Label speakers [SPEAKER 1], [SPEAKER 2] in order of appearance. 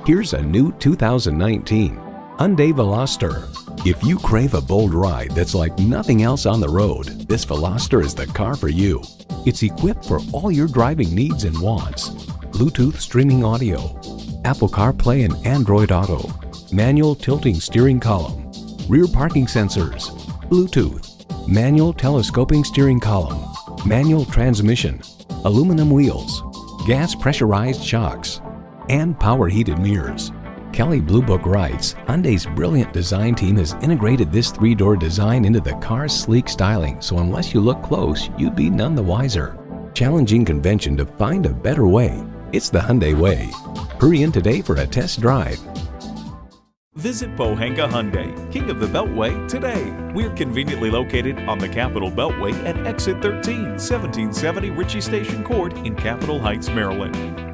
[SPEAKER 1] Here's a new 2019 Hyundai Veloster. If you crave a bold ride that's like nothing else on the road, this Veloster is the car for you. It's equipped for all your driving needs and wants. Bluetooth streaming audio, Apple CarPlay and Android Auto, manual tilting steering column, rear parking sensors, Bluetooth, manual telescoping steering column, manual transmission, aluminum wheels, gas pressurized shocks, and power heated mirrors. Kelley Blue Book writes, Hyundai's brilliant design team has integrated this three-door design into the car's sleek styling, so unless you look close, you'd be none the wiser. Challenging convention to find a better way. It's the Hyundai way. Hurry in today for a test drive.
[SPEAKER 2] Visit Pohanka Hyundai, King of the Beltway, today. We're conveniently located on the Capitol Beltway at Exit 13, 1770 Ritchie Station Court in Capitol Heights, Maryland.